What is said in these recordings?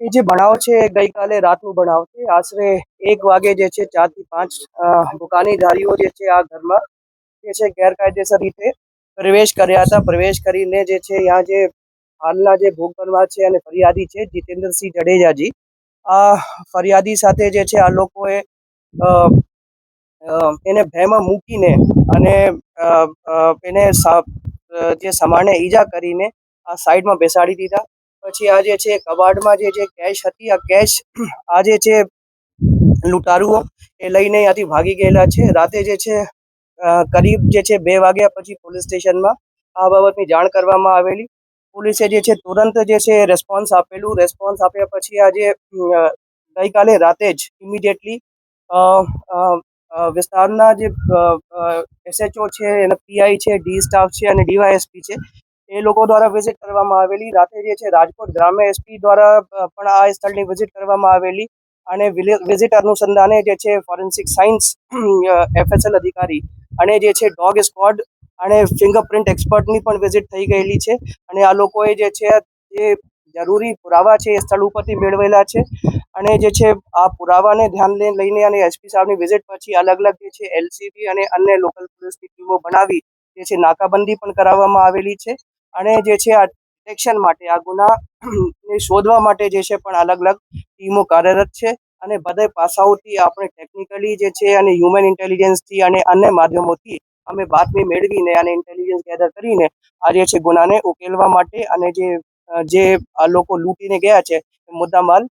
એ જે બનાવ છે ગઈકાલે રાતનું બનાવ છે. આશરે 1 વાગે જે છે 4 થી 5 દુકાનીધારીઓ જે છે આ ઘરમાં જે છે ગેરકાયદેસર રીતે પ્રવેશ કર્યા હતા. પ્રવેશ કરીને જે છે यहाँ જે હાલના જે ભોગ બનવા છે અને ફરિયાદી છે જીતેન્દ્રસિંહ જડેજાજી, આ ફરિયાદી સાથે જે છે આ લોકોએ એને ભયમાં મૂકીને અને એને જે સામાન્ય ઈજા કરીને આ સાઈડમાં બેસાડી દીધા. પછી આ જે છે કબાડમાં જે કેશ હતી, આ કેશ આ જે છે લૂંટારુઓ એ લઈને અહીંયાથી ભાગી ગયેલા છે. રાતે જે છે કરીબ જે છે 2 વાગ્યા પછી પોલીસ સ્ટેશનમાં આ બાબતની જાણ કરવામાં આવેલી. પોલીસે જે છે તુરંત જે છે રેસ્પોન્સ આપેલું. રેસ્પોન્સ આપ્યા પછી આજે ગઈકાલે રાતે જ ઇમિડિયેટલી વિસ્તારના જે એસએચઓ છે, એના પીઆઈ છે, ડી સ્ટાફ છે અને ડીવાયએસપી છે, એ લોકો દ્વારા વિઝિટ કરવામાં આવેલી. રાતે જે છે રાજકોટ ગ્રામ્ય એસપી દ્વારા પણ આ સ્થળની વિઝિટ કરવામાં આવેલી અને વિઝિટ અનુસંધાને જે છે ફોરેન્સિક સાયન્સ એફએસએલ અધિકારી અને જે છે ડોગ સ્ક્વોડ અને ફિંગરપ્રિન્ટ એક્સપર્ટની પણ વિઝિટ થઈ ગયેલી છે અને આ લોકોએ જે છે જે જરૂરી પુરાવા છે એ સ્થળ ઉપરથી મેળવેલા છે અને જે છે આ પુરાવાને ધ્યાને લઈને અને એસપી સાહેબની વિઝિટ પછી અલગ અલગ જે છે એલસીબી અને અન્ય લોકલ પોલીસની ટીમો બનાવી જે છે નાકાબંધી પણ કરાવવામાં આવેલી છે અને જે છે આ ડિટેક્શન માટે આ ગુનાને શોધવા માટે જે છે પણ અલગ અલગ ટીમો કાર્યરત છે અને બધા પાસાઓથી આપણે ટેકનિકલી જે છે અને હ્યુમન ઇન્ટેલિજન્સથી અને અન્ય માધ્યમોથી અમે બાતમી મેળવીને અને ઇન્ટેલિજન્સ ગેધર કરીને આ જે છે ગુનાને ઉકેલવા માટે અને જે આ લોકો લૂંટીને ગયા છે મુદ્દામાલ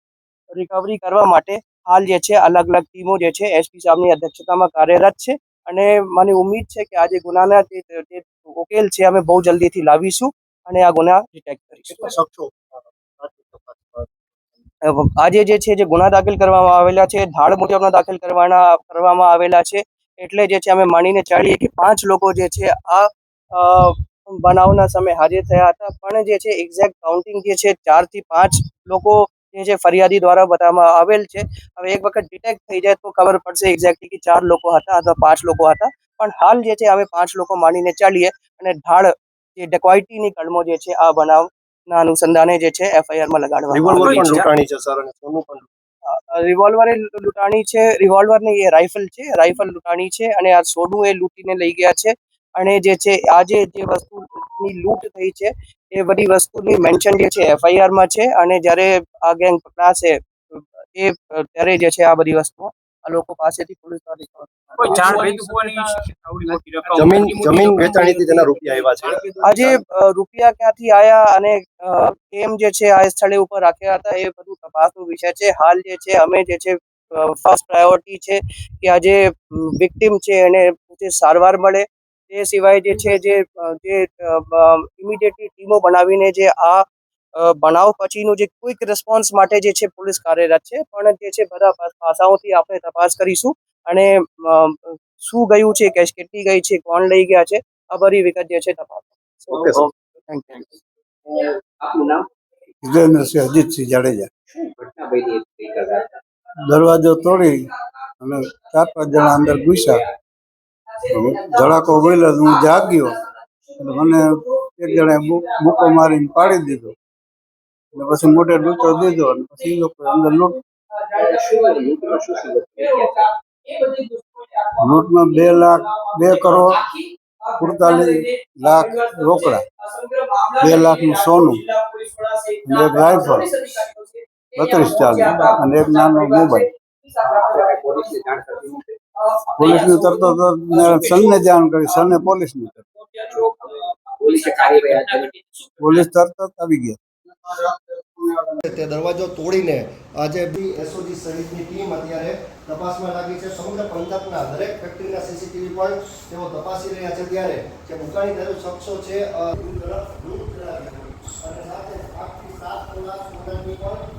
રિકવરી કરવા માટે હાલ જે છે અલગ અલગ ટીમો જે છે એસપી સાહેબની અધ્યક્ષતામાં કાર્યરત છે અને મને ઉમ્મીદ છે કે આજે ગુનાના જે ઉકેલ છે અમે બહુ જલ્દીથી લાવીશું અને આ ગુના ડિટેક્ટ કરીશું. આજે જે છે જે ગુના દાખલ કરવામાં આવેલા છે ધાડ મુજબના દાખલ કરવામાં આવેલા છે. એટલે જે છે અમે માનીને ચાલીએ કે 5 લોકો જે છે આ બનાવના સમયે હાજર થયા હતા, પણ જે છે એક્ઝેક્ટ કાઉન્ટિંગ જે છે 4 થી 5 લોકો જે છે ફરિયાદી દ્વારા બતાવવામાં આવેલ છે. હવે એક વખત ડિટેક્ટ થઈ જાય તો ખબર પડશે એક્ઝેક્ટલી કે 4 લોકો હતા અથવા 5 લોકો હતા, પણ હાલ જે છે અમે 5 લોકો માનીને ચાલીએ અને ધાડ જે ડેકોઇટીની કલમો જે છે આ બનાવના અનુસંધાને જે છે એફઆઈઆર માં લગાડવામાં રિવોલ્વર એ લૂંટાણી છે. રિવોલ્વર ને એ રાઇફલ છે, રાઇફલ લૂંટાણી છે અને આ સોનું એ લૂંટીને લઈ ગયા છે અને જે છે આજે જે વસ્તુની લૂંટ થઈ છે એ બધી વસ્તુની મેન્શન જે છે એફઆઈઆર માં છે અને જ્યારે આ ગેંગ પકડાશે એ ત્યારે જે છે આ બધી વસ્તુઓ આ લોકો પાસેથી પોલીસ જમીન વેચાણીથી તેના રૂપિયા આવ્યા છે. આજે રૂપિયા ક્યાંથી આયા અને કેમ જે છે આ સ્થળે ઉપર રાખ્યા હતા એ બધું તપાસનો વિષય છે. હાલ જે છે અમે જે છે ફર્સ્ટ પ્રાયોરિટી છે કે આ જે વિક્ટિમ છે એને સારવાર મળે. એ સિવાય જે છે જે ઇમિડિયેટલી ટીમો બનાવીને જે આ બનાવ પછીનું જે ક્વિક રિસ્પોન્સ માટે જે છે પોલીસ કાર્યરત છે, પણ જે છે બધા પાસાઓથી આપણે તપાસ કરીશું અને શું ગયું છે, કેશ કેટલી ગઈ છે, કોણ લઈ ગયા છે, આ બધી વિગત જે છે તપાસ. Okay sir, thank you. આપનું નામ? જીતેન્દ્રસિંહ અજીતસિંહ જાડેજા. દરવાજો તોડી અને 4-5 જણા અંદર ઘૂસ્યા. ધડાકો બોલ્યો, હું જાગ્યો એટલે મને એક જણાએ બૂકો મારીને પાડી દીધો અને પછી મોઢે ડૂચો દીધો અને પછી એ લોકો અંદર લૂંટમાં 2 કરોડ 45 લાખ રોકડા, 2 લાખનું સોનું અને એક રાઇફલ 3240 અને એક નાનો મોબાઈલ. પોલીસને તરત સનને જાણ કરી, સને પોલીસને પોલીસ તરત આવી ગયા. તે દરવાજો તોડીને આજે એસઓજી સહિતની ટીમ અત્યારે તપાસમાં લાગી છે. સમગ્ર પંથકના દરેક ફેક્ટરીના સીસીટીવી પણ તેઓ તપાસી રહ્યા છે. ત્યારે જે બુકાણી ધરેલ શખ્સો છે અને સાથે 8 થી 7 કલાક પણ